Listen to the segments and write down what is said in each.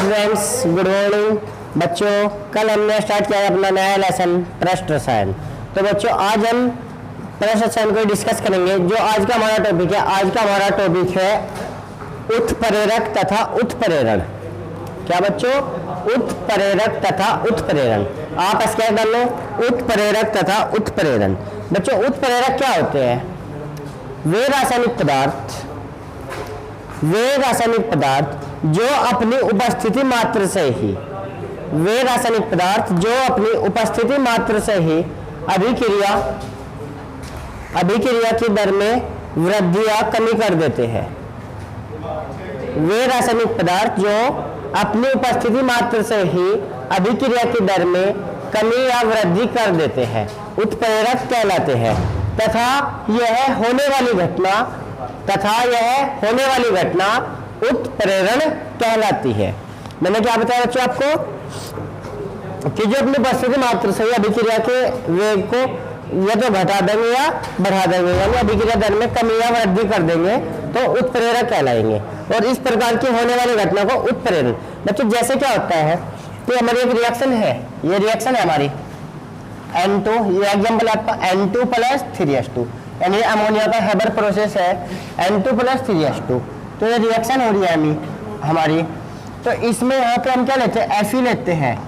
Students, good morning बच्चों। कल हमने स्टार्ट किया अपना नया लेसन पृष्ठ रसायन। तो बच्चों आज हम पृष्ठ रसायन को डिस्कस करेंगे। जो आज का हमारा टॉपिक है, आज का हमारा टॉपिक है उत्प्रेरक तथा उत्प्रेरण। क्या बच्चों? उत्प्रेरक तथा उत्प्रेरण। आप स्केच डाल लो, उत्प्रेरक तथा उत्प्रेरण। बच्चों उत्प्रेरक क्या होते हैं? वे रासायनिक पदार्थ जो अपनी उपस्थिति मात्र से ही अभिक्रिया की दर में वृद्धि या कमी कर देते हैं। वे रासायनिक पदार्थ जो अपनी उपस्थिति मात्र से ही अभिक्रिया की दर में कमी या वृद्धि कर देते हैं, उत्प्रेरक कहलाते हैं। तथा यह होने वाली घटना उत्प्रेरण कहलाती है। मैंने क्या बताया बच्चों आपको कि जो अपनी उपस्थिति मात्र से अभिक्रिया के वेग को या तो घटा देंगे या बढ़ा देंगे, यानी अभिक्रिया दर में कमी या वृद्धि कर देंगे, तो उत्प्रेरक कहलाएंगे। और इस प्रकार की होने वाली घटना को उत्प्रेरण। बच्चों जैसे क्या होता है कि हमारी एक रिएक्शन है, ये रिएक्शन है हमारी N2, ये एग्जाम्पल आपका N2 + 3H2, यानी अमोनिया का हेबर प्रोसेस है N2 + 3H2। तो ये रिएक्शन हो रही है हमारी। तो इसमें यहाँ पे हम क्या लेते हैं? Fe लेते हैं,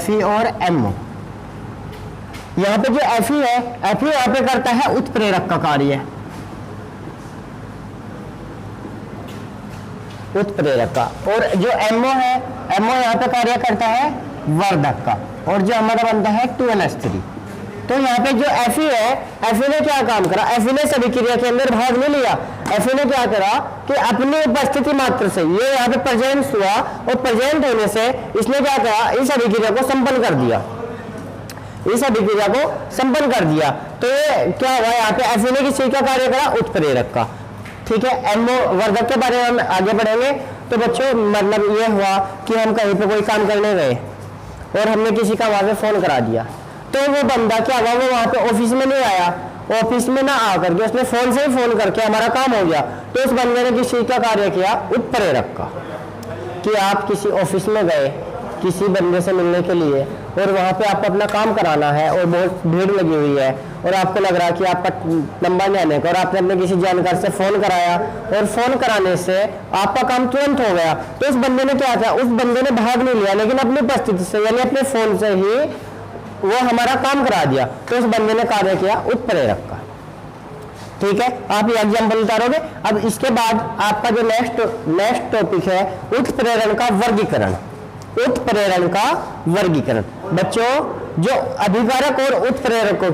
Fe और MO। यहाँ पे जो Fe है, Fe यहाँ पे करता है उत्प्रेरक का कार्य, उत्प्रेरक का। और जो MO है, MO यहाँ पे कार्य करता है वर्धक का। और जो हमारा बनता है 2NH3। तो यहाँ पे जो Fe है, Fe ने क्या काम करा? Fe ने सभी क्रिया के अंदर भाग नहीं लिया। Fe ने क्या करा कि अपनी उपस्थिति मात्र से ये यहाँ पे प्रेजेंट हुआ, और प्रेजेंट होने से इसने क्या करा? इस अभिक्रिया को संपन्न कर दिया, तो ये क्या हुआ? यहाँ पे Fe ने किस चीज का कार्य करा? उत्प्रेरक का। ठीक है, MO वर्धक के बारे में हम आगे बढ़ेंगे। तो बच्चों मतलब ये हुआ कि हम कहीं पे कोई काम करने गए और हमने किसी का वहां पे फोन करा दिया, तो वो बंदा क्या हुआ? वो वहां पे ऑफिस में नहीं आया, ऑफिस में ना आकर के उसने फोन से ही फोन करके हमारा काम हो गया। तो उस बंदे ने किस चीज का कार्य किया? उत्प्रेरक का। कि आप किसी ऑफिस में गए किसी बंदे से मिलने के लिए, और वहां पे आपको अपना काम कराना है और बहुत भीड़ लगी हुई है, और आपको लग रहा है कि आपका नंबर नहीं आने का, और आपने अपने किसी जानकार से फोन कराया, और फोन कराने से आपका काम तुरंत हो गया। तो उस बंदे ने क्या किया? उस बंदे ने भाग नहीं लिया, लेकिन अपनी उपस्थिति से यानी अपने फोन से ही वो हमारा काम करा दिया। तो उस बंदे ने कार्य किया उत्प्रेरक का। ठीक है, आप ये एग्जाम्पल उतारोगे। अब इसके बाद आपका जो नेक्स्ट टॉपिक है उत्प्रेरण का वर्गीकरण। बच्चों जो अभिकारक और उत्प्रेरकों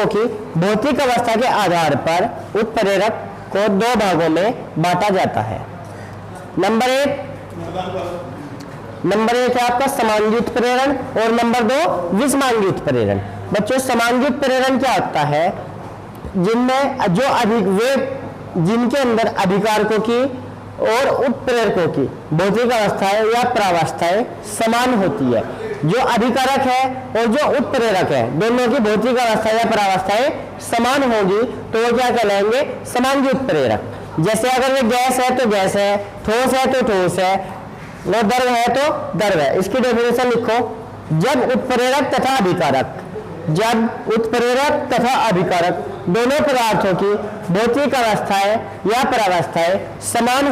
की भौतिक अवस्था के आधार पर उत्प्रेरक को दो भागों में बांटा जाता है। नंबर एक है आपका समांगी उत्प्रेरण, और नंबर 2 विषमांगी उत्प्रेरण। बच्चों समांगी उत्प्रेरण क्या होता है? जिनमें जिनके अंदर अभिकारकों की और उत्प्रेरकों की भौतिक अवस्थाएं या प्रावस्थाएं समान होती है। जो अभिकारक है और जो उत्प्रेरक है, दोनों की भौतिक अवस्था या प्रावस्थाएं समान होगी, तो वो क्या कहलाएंगे? समांगी उत्प्रेरक। जैसे अगर वो गैस है तो गैस है, ठोस है तो ठोस है, वो द्रव है तो द्रव है। इसकी डेफिनेशन लिखो। जब उत्प्रेरक तथा अभिकारक दोनों पदार्थों की भौतिक अवस्थाएं या प्रावस्थाएं समान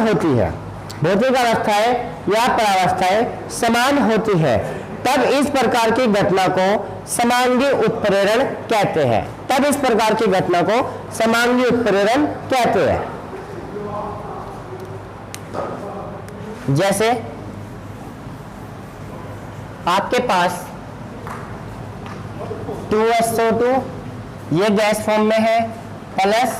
होती है, तब इस प्रकार की घटना को समांगी उत्प्रेरण कहते हैं। जैसे आपके पास 2SO2 ये गैस फॉर्म में है, प्लस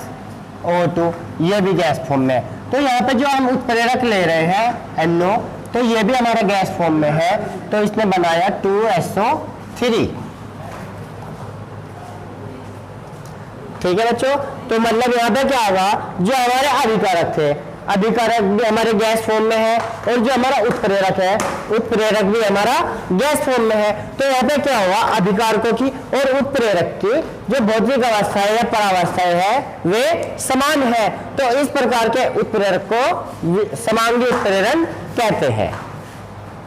O2 ये भी गैस फॉर्म में है। तो यहाँ पे जो हम उत्प्रेरक ले रहे हैं NO, तो ये भी हमारा गैस फॉर्म में है, तो इसने बनाया 2SO3। ठीक है बच्चों, तो मतलब यहाँ पे क्या होगा? जो हमारे अभिकारक थे अभिकारक भी हमारे गैस फॉर्म में है, और जो हमारा उत्प्रेरक है, उत्प्रेरक भी हमारा गैस फॉर्म में है। तो यहाँ पे क्या हुआ, अभिकारकों की और उत्प्रेरक की जो भौतिक अवस्थाएं या परावस्थाएं है वे समान है। तो इस प्रकार के उत्प्रेरक को समांगी उत्प्रेरण कहते हैं।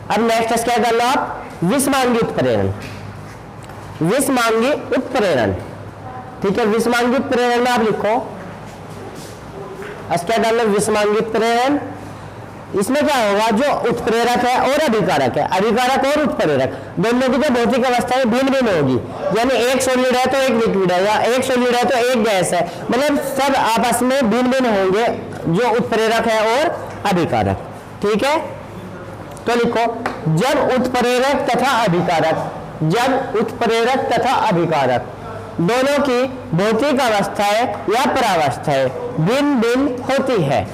अब नेक्स्ट क्या कर लो आप, विषमांगी उत्प्रेरण। विषमांगी उत्प्रेरण, ठीक है, विषमांगी उत्प्रेरण में आप लिखो, क्या कर लो, विषमांगी उत्प्रेरण। इसमें क्या होगा, जो उत्प्रेरक है और अभिकारक है, अभिकारक और उत्प्रेरक दोनों की जो भौतिक अवस्थाएं भिन्न भिन्न होगी, यानी एक सॉलिड है तो एक लिक्विड है, या एक सॉलिड है तो एक गैस है, मतलब सब आपस में भिन्न भिन्न होंगे जो उत्प्रेरक है और अभिकारक, ठीक है। तो लिखो, जब उत्प्रेरक तथा अभिकारक, जब उत्प्रेरक तथा अभिकारक दोनों की भौतिक अवस्थाएं या परावस्थाएं भिन्न भिन्न होती है,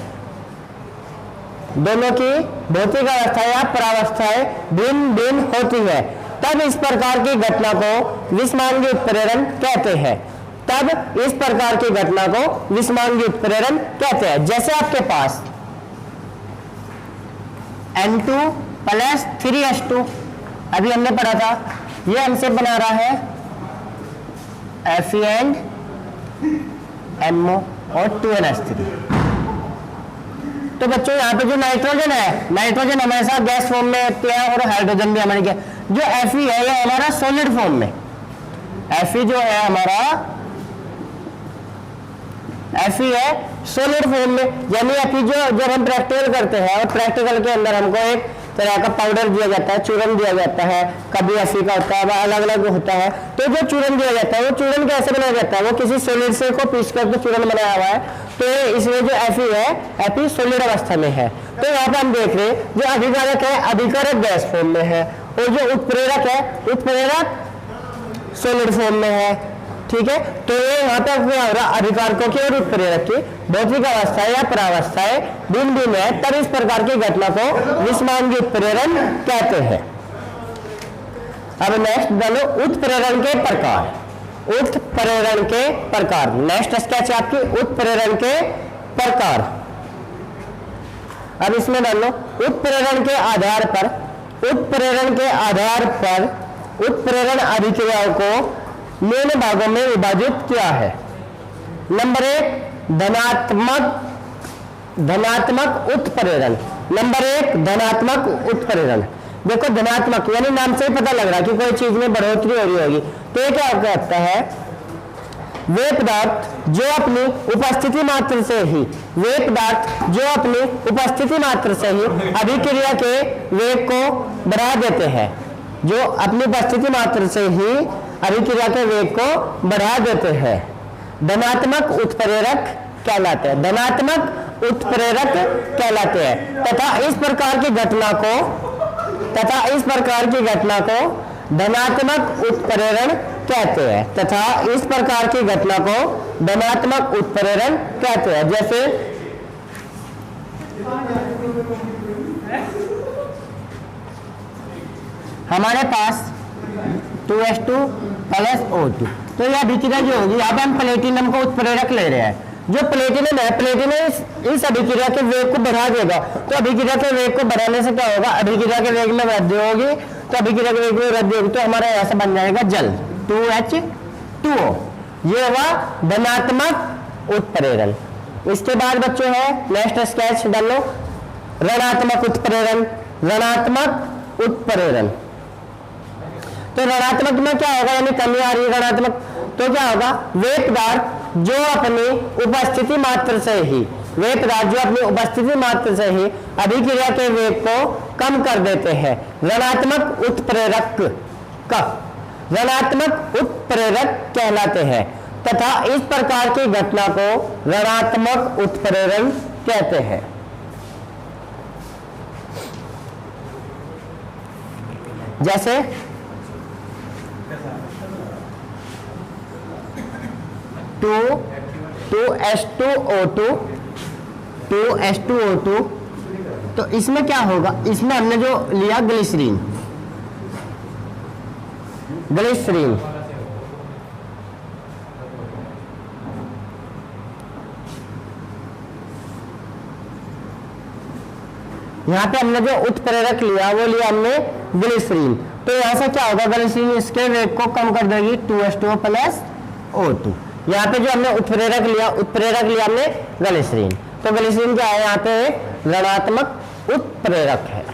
दोनों की भौतिक अवस्थाएं या परावस्थाएं भिन्न भिन्न होती है, तब इस प्रकार की घटना को विषमांगी उत्प्रेरण कहते हैं। तब इस प्रकार की घटना को विषमांगी उत्प्रेरण कहते हैं। जैसे आपके पास N2 + 3H2 अभी हमने पढ़ा था, ये हमसे बना रहा है FeNO और 2NH3। तो बच्चों यहाँ पे जो नाइट्रोजन है, नाइट्रोजन हमेशा गैस फॉर्म में है और हाइड्रोजन भी हमारे क्या, जो Fe है ये हमारा सॉलिड फॉर्म में, Fe जो है हमारा Fe है सॉलिड फॉर्म में, यानी Fe जो जब हम प्रैक्टिकल करते हैं और प्रैक्टिकल के अंदर हमको एक तरह का पाउडर दिया जाता है, चूर्ण दिया जाता है, कभी Fe का होता है, अलग अलग होता है। तो जो चूर्ण दिया जाता है वो चूर्ण कैसे बनाया जाता है, वो किसी सॉलिड से को पीस करके चूर्ण बनाया हुआ है। तो इसमें जो Fe है, Fe सॉलिड अवस्था में है। तो यहाँ पर हम देख रहे हैं जो अभिकारक है, अभिकारक गैस फॉर्म में है, और जो उत्प्रेरक है, उत्प्रेरक सॉलिड फॉर्म में है, ठीक है। तो ये यहाँ पे क्या हो रहा, अभिकारकों की और उत्प्रेरक की भौतिक अवस्थाएं या परावस्थाएं भिन्न भिन्न है, तब इस प्रकार की घटना को विषमांगी उत्प्रेरण कहते हैं। अब नेक्स्ट डालो, उत्प्रेरण के प्रकार। उत्प्रेरण के प्रकार, नेक्स्ट स्केच है आपकी उत्प्रेरण के प्रकार। अब इसमें डालो, उत्प्रेरण के आधार पर, उत्प्रेरण के आधार पर उत्प्रेरण अभिक्रियाओं को निम्न भागों में विभाजित किया है। नंबर 1 धनात्मक उत्प्रेरण। नंबर 1 धनात्मक उत्प्रेरण। देखो धनात्मक यानी नाम से ही पता लग रहा है कि कोई चीज में बढ़ोतरी हो रही होगी। तो ये क्या कहता है, वे पदार्थ जो अपनी उपस्थिति मात्र से ही, वे पदार्थ जो अपनी उपस्थिति मात्र से ही अभिक्रिया के वेग को बढ़ा देते हैं, जो अपनी उपस्थिति मात्र से ही अभिक्रिया के वेग को बढ़ा देते हैं, धनात्मक उत्प्रेरक कहलाते हैं, धनात्मक उत्प्रेरक कहलाते हैं। तथा इस प्रकार की घटना को धनात्मक उत्प्रेरण कहते हैं, तथा इस प्रकार की घटना को धनात्मक उत्प्रेरण कहते हैं। जैसे हमारे पास 2H2 + O2, तो यह अभिक्रिया जो होगी, यहाँ पे हम प्लेटिनम को उत्प्रेरक ले रहे हैं। जो प्लेटिनम है, प्लेटिनम इस अभिक्रिया के वेग को बढ़ा देगा। तो अभिक्रिया के वेग को बढ़ाने से क्या होगा, अभिक्रिया के वेग में वृद्धि होगी, तो अभिक्रिया के वेग में वृद्धि होगी तो हमारा ऐसा बन जाएगा जल, 2H2O। ये हुआ धनात्मक उत्प्रेरण। इसके बाद बच्चों है नेक्स्ट स्केच डालो, ऋणात्मक उत्प्रेरण। ऋणात्मक उत्प्रेरण, तो ऋणात्मक में क्या होगा, यानी कमी आ रही है ऋणात्मक, तो क्या होगा, वे पदार्थ जो अपनी उपस्थिति मात्र से ही, वे पदार्थ जो अपनी उपस्थिति मात्र से ही अभिक्रिया के वेग को कम कर देते हैं, ऋणात्मक उत्प्रेरक का ऋणात्मक उत्प्रेरक कहलाते हैं। तथा इस प्रकार की घटना को ऋणात्मक उत्प्रेरण कहते हैं। जैसे 2H2O2, तो इसमें क्या होगा, इसमें हमने जो लिया ग्लिसरीन, यहाँ पे हमने जो उत्प्रेरक लिया वो लिया हमने ग्लिसरीन, तो यहाँ से क्या होगा, ग्लिसरीन इसके वेग को कम कर देगी 2H2O प्लस O2। यहाँ पे जो हमने उत्प्रेरक लिया हमने ग्लिसरीन, तो ग्लिसरीन क्या है, यहाँ पे ऋणात्मक उत्प्रेरक है।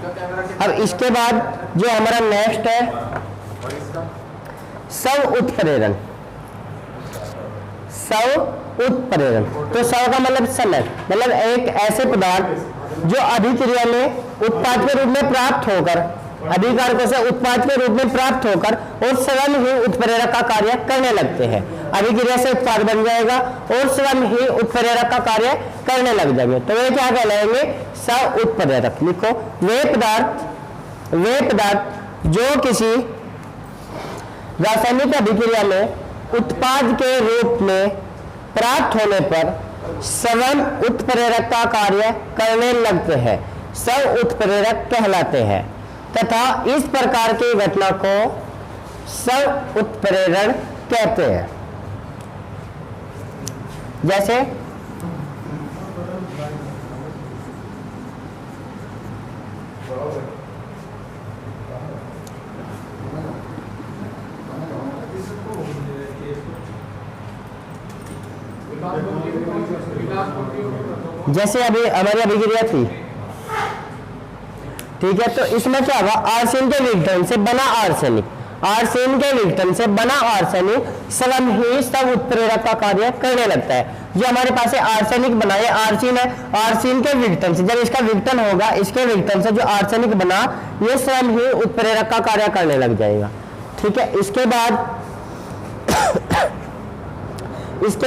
अब इसके बाद जो हमारा नेक्स्ट है सव उत्प्रेरण। सव उत्प्रेरण, तो सव का मतलब समय, मतलब एक ऐसे पदार्थ जो अभिक्रिया में उत्पाद के रूप में प्राप्त होकर, अभिकारकों से उत्पाद के रूप में प्राप्त होकर और स्वयं ही उत्प्रेरक का कार्य करने लगते हैं। अभिक्रिया से उत्पाद बन जाएगा और स्वयं ही उत्प्रेरक का कार्य करने लग जाएंगे, तो वे क्या कहलाएंगे, सव उत्प्रेरक। लिखो, वे पदार्थ जो किसी रासायनिक अभिक्रिया में उत्पाद के रूप में प्राप्त होने पर स्वयं उत्प्रेरक का कार्य करने लगते हैं, सव उत्प्रेरक कहलाते हैं तथा इस प्रकार की घटना को सव उत्प्रेरण कहते हैं। जैसे अभी हमारी अभिक्रिया थी, ठीक है, तो इसमें क्या होगा, आर्सेन के विघटन से बना आर्सेनिक, आर्सेन के विघटन से बना आर्सेनिक स्वयं ही सब उत्प्रेरक का कार्य करने लगता है। जो हमारे पास आर्सेनिक बना है, आर्सिन है, आर्सिन के विघटन से जब इसका विघटन होगा, इसके विघटन से जो आर्सेनिक बना ये स्वयं ही उत्प्रेरक का कार्य करने लग जाएगा, ठीक है। इसके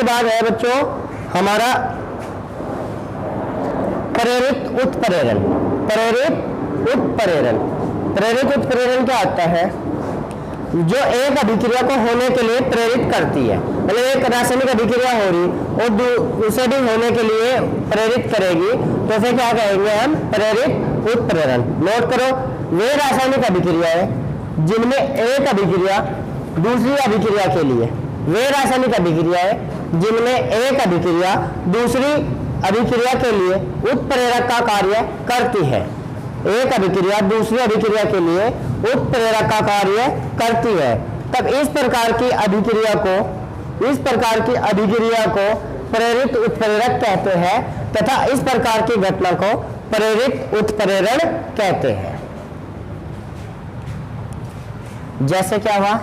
बाद है बच्चों हमारा प्रेरित उत्प्रेरण। प्रेरित उत्प्रेरण क्या होता है, जो एक अभिक्रिया को होने के लिए प्रेरित करती है, मतलब एक रासायनिक अभिक्रिया हो रही और उसे भी होने के लिए प्रेरित करेगी, तो उसे क्या कहेंगे हम, प्रेरित उत्प्रेरण। नोट करो, वे रासायनिक अभिक्रिया है जिनमें एक अभिक्रिया दूसरी अभिक्रिया के लिए, वे रासायनिक अभिक्रिया है जिनमें एक अभिक्रिया दूसरी अभिक्रिया के लिए उत्प्रेरक का कार्य करती है। एक अभिक्रिया दूसरी अभिक्रिया के लिए उत्प्रेरक का कार्य करती है, तब इस प्रकार की अभिक्रिया को प्रेरित उत्प्रेरक कहते हैं तथा इस प्रकार की घटना को प्रेरित उत्प्रेरण कहते हैं। जैसे क्या हुआ,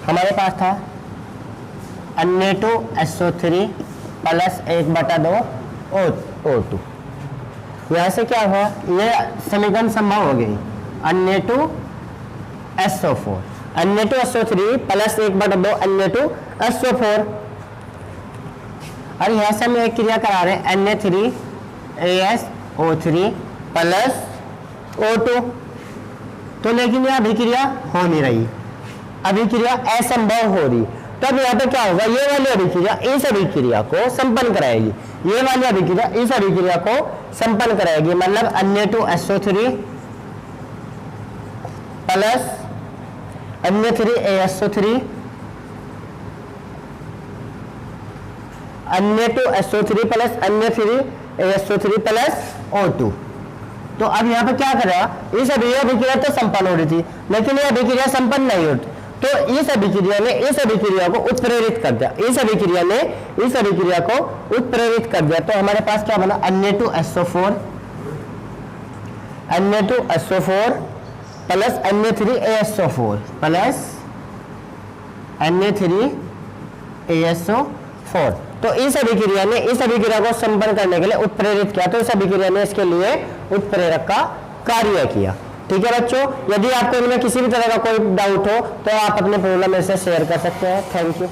हमारे पास था Na2SO3 प्लस 1/2 O2। यहां से क्या हुआ, ये समीकरण संभव हो गई, Na2SO3 प्लस 1/2 Na2SO4, और यहां से हम एक क्रिया करा रहे हैं Na3ASO3 प्लस O2, तो लेकिन यह अभिक्रिया हो नहीं रही, अभिक्रिया असंभव हो रही, तब यहाँ पे क्या होगा, ये वाली अभिक्रिया इस अभिक्रिया को संपन्न कराएगी, ये वाली अभिक्रिया इस अभिक्रिया को संपन्न कराएगी, मतलब Na2SO3 plus Na3ASO3 Na2SO3 plus Na3ASO3 plus O2। तो अब यहाँ पे क्या करेगा, इस अभिक्रिया तो संपन्न हो रही थी लेकिन ये अभिक्रिया संपन्न नहीं होती, तो इस अभिक्रिया ने इस अभिक्रिया को उत्प्रेरित कर दिया, इस अभिक्रिया ने इस अभिक्रिया को उत्प्रेरित कर दिया, तो हमारे पास क्या बना, Na2SO4 plus Na3ASO4 plus Na3ASO4। तो इस अभिक्रिया ने इस अभिक्रिया को संपन्न करने के लिए उत्प्रेरित किया, तो इस अभिक्रिया ने इसके लिए उत्प्रेरक का कार्य किया। ठीक है बच्चों, यदि आपको इनमें किसी भी तरह का कोई डाउट हो तो आप अपने प्रॉब्लम में से शेयर कर सकते हैं। Thank you.